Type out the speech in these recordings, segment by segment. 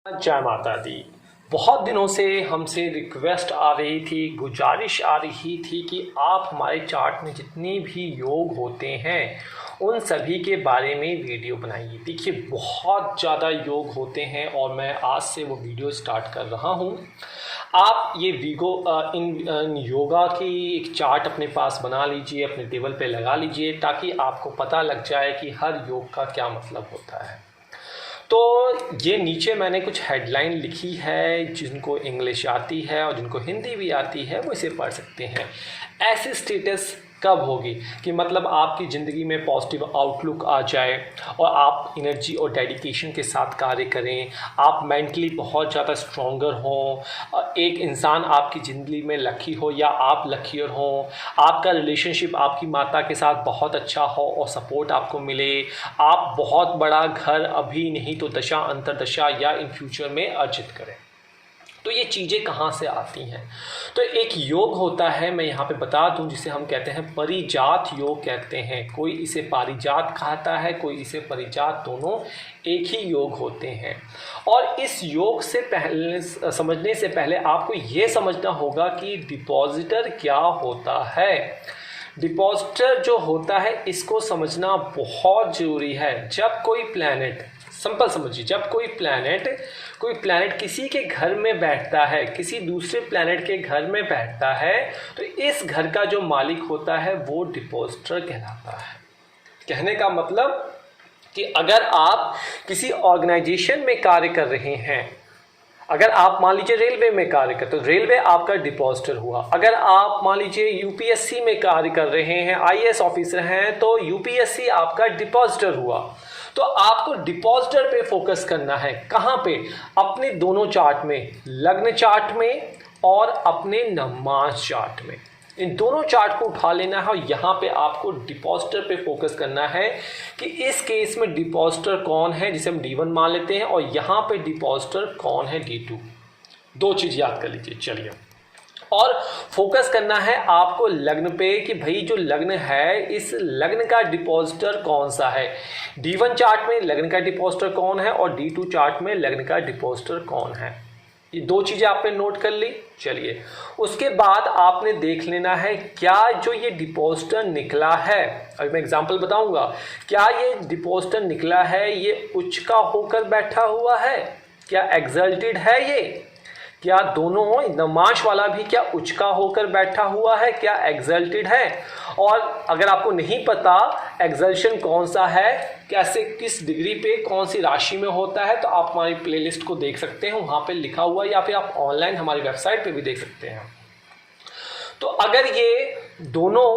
जय माता दी। बहुत दिनों से हमसे रिक्वेस्ट आ रही थी, गुजारिश आ रही थी कि आप हमारे चार्ट में जितने भी योग होते हैं उन सभी के बारे में वीडियो बनाइए। देखिए, बहुत ज़्यादा योग होते हैं और मैं आज से वो वीडियो स्टार्ट कर रहा हूँ। आप ये इन योगा की एक चार्ट अपने पास बना लीजिए, अपने टेबल पे लगा लीजिए, ताकि आपको पता लग जाए कि हर योग का क्या मतलब होता है। तो ये नीचे मैंने कुछ हेडलाइन लिखी है, जिनको इंग्लिश आती है और जिनको हिंदी भी आती है वो इसे पढ़ सकते हैं। ऐसी स्टेटस कब होगी कि मतलब आपकी ज़िंदगी में पॉजिटिव आउटलुक आ जाए और आप एनर्जी और डेडिकेशन के साथ कार्य करें, आप मेंटली बहुत ज़्यादा स्ट्रॉन्गर हों, एक इंसान आपकी ज़िंदगी में लकी हो या आप लकीर हों, आपका रिलेशनशिप आपकी माता के साथ बहुत अच्छा हो और सपोर्ट आपको मिले, आप बहुत बड़ा घर अभी नहीं तो दशा अंतरदशा या इन फ्यूचर में अर्जित करें। तो ये चीज़ें कहाँ से आती हैं? तो एक योग होता है, मैं यहाँ पे बता दूँ, जिसे हम कहते हैं परिजात योग कहते हैं। कोई इसे पारिजात कहता है, कोई इसे परिजात, दोनों एक ही योग होते हैं। और इस योग से पहले समझने से पहले आपको ये समझना होगा कि डिपॉजिटर क्या होता है। डिपॉजिटर जो होता है इसको समझना बहुत ज़रूरी है। जब कोई प्लैनेट, सिंपल समझिए, जब कोई प्लैनेट किसी के घर में बैठता है, किसी दूसरे प्लैनेट के घर में बैठता है, तो इस घर का जो मालिक होता है वो डिपॉजिटर कहलाता है। कहने का मतलब कि अगर आप किसी ऑर्गेनाइजेशन में कार्य कर रहे हैं, अगर आप मान लीजिए रेलवे में कार्य करते हो, रेलवे आपका डिपॉजिटर हुआ। अगर आप मान लीजिए यूपीएससी में कार्य कर रहे हैं, आईएएस ऑफिसर हैं, तो यूपीएससी आपका डिपॉजिटर हुआ। तो आपको डिपॉजिटर पे फोकस करना है। कहाँ पे? अपने दोनों चार्ट में, लग्न चार्ट में और अपने नवमास चार्ट में। इन दोनों चार्ट को उठा लेना है और यहाँ पे आपको डिपॉजिटर पे फोकस करना है कि इस केस में डिपॉजिटर कौन है, जिसे हम D1 मान लेते हैं, और यहाँ पे डिपॉजिटर कौन है, D2। दो चीज़ याद कर लीजिए। चलिए, और फोकस करना है आपको लग्न पे कि भाई जो लग्न है, इस लग्न का डिपॉजिटर कौन सा है। D1 चार्ट में लग्न का डिपॉजिटर कौन है और D2 चार्ट में लग्न का डिपॉजिटर कौन है। ये दो चीज़ें आपने नोट कर ली। चलिए, उसके बाद आपने देख लेना है क्या जो ये डिपॉजिटर निकला है, अभी मैं एग्जांपल बताऊंगा, क्या ये डिपॉजिटर निकला है ये उच्च का होकर बैठा हुआ है, क्या एग्जल्टेड है ये, क्या दोनों नवमास वाला भी क्या उच्च का होकर बैठा हुआ है, क्या एग्जल्टेड है। और अगर आपको नहीं पता एग्जल्शन कौन सा है, कैसे, किस डिग्री पे, कौन सी राशि में होता है, तो आप हमारी प्लेलिस्ट को देख सकते हैं, वहाँ पे लिखा हुआ है, या फिर आप ऑनलाइन हमारी वेबसाइट पे भी देख सकते हैं। तो अगर ये दोनों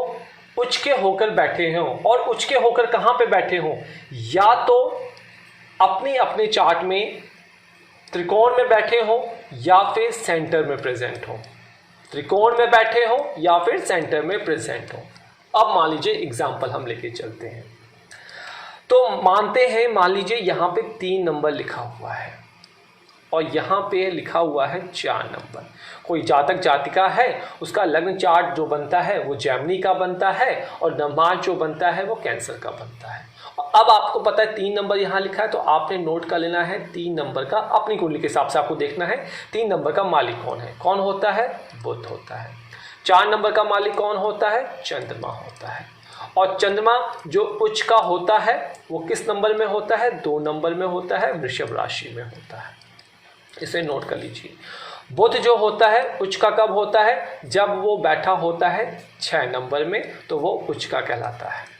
उच्च के होकर बैठे हों, और उच्च के होकर कहाँ पे बैठे हों, या तो अपने अपने चार्ट में त्रिकोण में बैठे हों या फिर सेंटर में प्रेजेंट हो, त्रिकोण में बैठे हो या फिर सेंटर में प्रेजेंट हो। अब मान लीजिए एग्जांपल हम लेके चलते हैं। तो मानते हैं, मान लीजिए यहाँ पे 3 नंबर लिखा हुआ है और यहाँ पे लिखा हुआ है 4 नंबर। कोई जातक जातिका है, उसका लग्न चार्ट जो बनता है वो जेमिनी का बनता है और नवमास जो बनता है वो कैंसर का बनता है। अब आपको पता है 3 नंबर यहाँ लिखा है, तो आपने नोट कर लेना है 3 नंबर का, अपनी कुंडली के हिसाब से आपको देखना है 3 नंबर का मालिक कौन है। कौन होता है? बुध होता है। 4 नंबर का मालिक कौन होता है? चंद्रमा होता है। और चंद्रमा जो उच्च का होता है वो किस नंबर में होता है? 2 नंबर में होता है, वृषभ राशि में होता है। इसे नोट कर लीजिए। बुध जो होता है उच्च का कब होता है? जब वो बैठा होता है 6 नंबर में, तो वो उच्च का कहलाता है।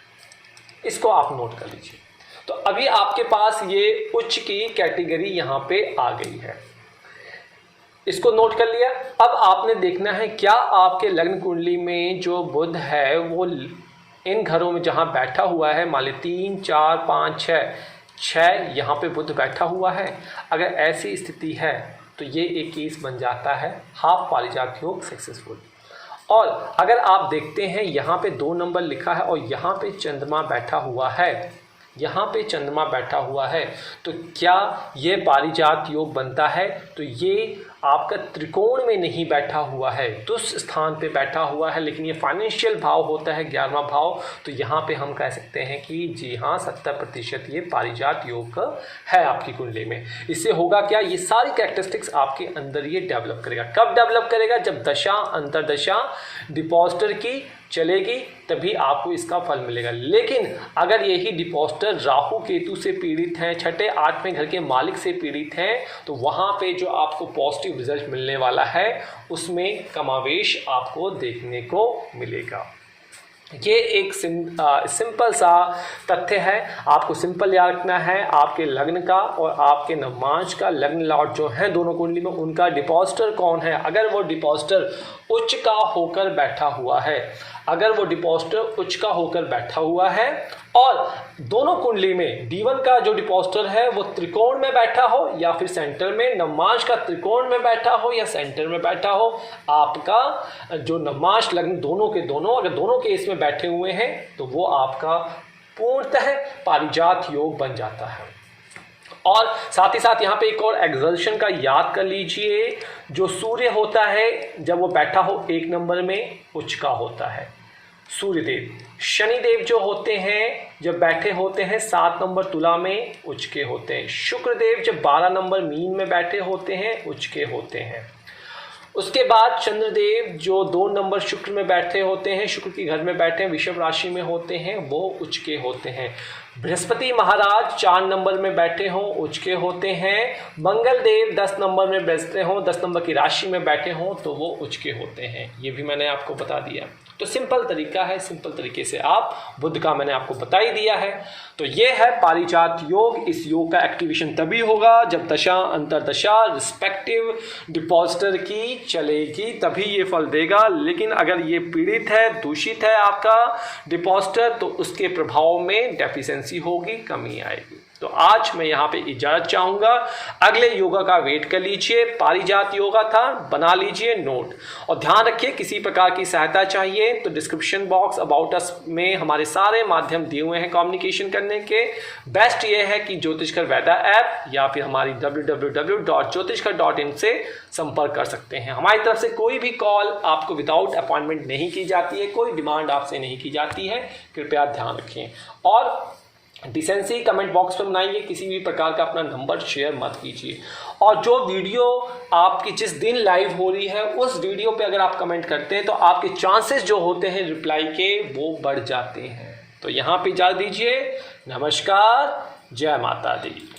इसको आप नोट कर लीजिए। तो अभी आपके पास ये उच्च की कैटेगरी यहाँ पे आ गई है, इसको नोट कर लिया। अब आपने देखना है क्या आपके लग्न कुंडली में जो बुध है वो इन घरों में जहाँ बैठा हुआ है, मान ली 3, 4, 5, 6 यहाँ पे बुध बैठा हुआ है। अगर ऐसी स्थिति है तो ये एक केस बन जाता है हाफ पारिजात योग सक्सेसफुल। और अगर आप देखते हैं यहाँ पे 2 नंबर लिखा है और यहाँ पे चंद्रमा बैठा हुआ है, यहाँ पे चंद्रमा बैठा हुआ है, तो क्या ये पारिजात योग बनता है? तो ये आपका त्रिकोण में नहीं बैठा हुआ है, दुष्ट स्थान पे बैठा हुआ है, लेकिन ये फाइनेंशियल भाव होता है 11वां भाव। तो यहाँ पे हम कह सकते हैं कि जी हाँ 70% ये पारिजात योग है आपकी कुंडली में। इससे होगा क्या, ये सारी कैरेक्टरिस्टिक्स आपके अंदर ये डेवलप करेगा। कब डेवलप करेगा? जब दशा अंतरदशा डिपॉजिटर की चलेगी, तभी आपको इसका फल मिलेगा। लेकिन अगर यही डिपॉजिटर राहु केतु से पीड़ित हैं, छठे 8वें घर के मालिक से पीड़ित हैं, तो वहाँ पे जो आपको पॉजिटिव रिजल्ट मिलने वाला है उसमें कमावेश आपको देखने को मिलेगा। ये एक सिंपल सा तथ्य है, आपको सिंपल याद रखना है। आपके लग्न का और आपके नवमांश का, लग्न लॉर्ड जो है दोनों कुंडली में, उनका डिपॉजिटर कौन है। अगर वो डिपॉजिटर उच्च का होकर बैठा हुआ है, अगर वो डिपॉजिटर उच्च का होकर बैठा हुआ है और दोनों कुंडली में D1 का जो डिपॉजिटर है वो त्रिकोण में बैठा हो या फिर सेंटर में, नवमांश का त्रिकोण में बैठा हो या सेंटर में बैठा हो, आपका जो नवमांश लग्न दोनों के दोनों अगर दोनों के इसमें बैठे हुए हैं तो वो आपका पूर्णतः पारिजात योग बन जाता है। और साथ ही साथ यहाँ पे एक और एक्सल्शन का याद कर लीजिए, जो सूर्य होता है जब वो बैठा हो 1 नंबर में, उच्च का होता है सूर्यदेव। शनिदेव जो होते हैं जब बैठे होते हैं 7 नंबर तुला में, उच्च के होते हैं। शुक्रदेव जब 12 नंबर मीन में बैठे होते हैं, उच्च के होते हैं। उसके बाद चंद्रदेव जो 2 नंबर शुक्र में बैठे होते हैं, शुक्र के घर में बैठे हैं, वृषभ राशि में होते हैं, वो उच्च के होते हैं। बृहस्पति महाराज 4 नंबर में बैठे हों, उच्च के होते हैं। मंगल देव 10 नंबर में बैठते हों, 10 नंबर की राशि में बैठे हों, तो वो उच्च के होते हैं। ये भी मैंने आपको बता दिया। तो सिंपल तरीका है, सिंपल तरीके से आप बुध का मैंने आपको बता ही दिया है। तो ये है पारिजात योग। इस योग का एक्टिवेशन तभी होगा जब दशा अंतरदशा रिस्पेक्टिव डिपॉजिटर की चलेगी, तभी ये फल देगा। लेकिन अगर ये पीड़ित है, दूषित है आपका डिपॉजिटर, तो उसके प्रभाव में डेफिशिएंसी होगी, कमी आएगी। तो आज मैं यहाँ पे इजाजत चाहूँगा, अगले योगा का वेट कर लीजिए। पारिजात योगा था, बना लीजिए नोट। और ध्यान रखिए, किसी प्रकार की सहायता चाहिए तो डिस्क्रिप्शन बॉक्स अबाउट अस में हमारे सारे माध्यम दिए हुए हैं कम्युनिकेशन करने के। बेस्ट ये है कि ज्योतिषकर वैदा ऐप या फिर हमारी www.jyotishkar.in से संपर्क कर सकते हैं। हमारी तरफ से कोई भी कॉल आपको विदाउट अपॉइंटमेंट नहीं की जाती है, कोई डिमांड आपसे नहीं की जाती है, कृपया ध्यान रखें। और डिसेंसी कमेंट बॉक्स में बनाइए, किसी भी प्रकार का अपना नंबर शेयर मत कीजिए। और जो वीडियो आपकी जिस दिन लाइव हो रही है उस वीडियो पे अगर आप कमेंट करते हैं तो आपके चांसेस जो होते हैं रिप्लाई के वो बढ़ जाते हैं। तो यहाँ पे इजाज़त दीजिए। नमस्कार, जय माता दी।